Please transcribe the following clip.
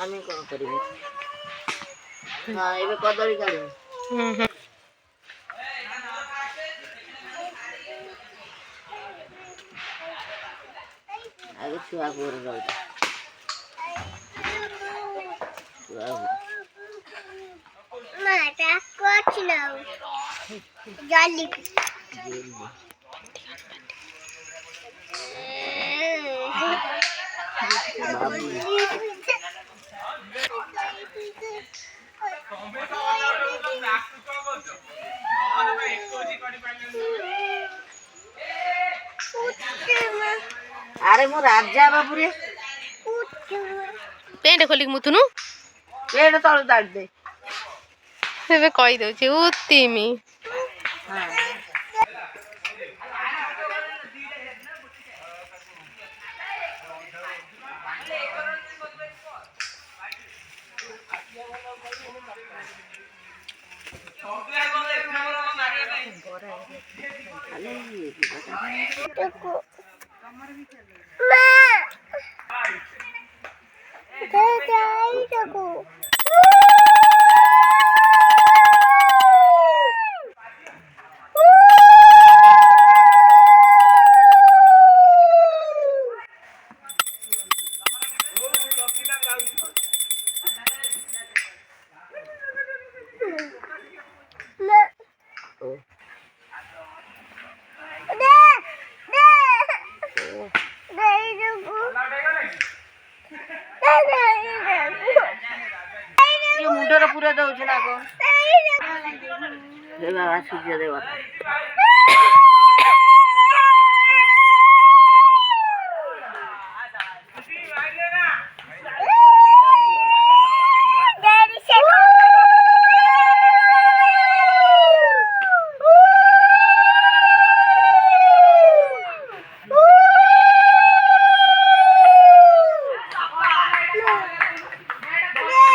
আমি কଣ କରିବୁ? ହଁ ଏବେ କଦଳୀ କାଢିବୁ। ଆগে ଛୁଆ ପୁଅରେ ରହିବ। ଆରେ ମୁଁ ରାଜା ବାବୁରେ ପେଣ୍ଟ ଖୋଲିକି ମୁତୁନୁ ପେଣ୍ଟ ତଳୁ ଦାଡ଼ି ଦେ। ଏବେ କହିଦଉଛି ଉତିମି। ମୁଣ୍ଡରେ ପୁରା ଦଉଛି ନା କଣ? ବାବା ସୂର୍ଯ୍ୟ ଦେବ।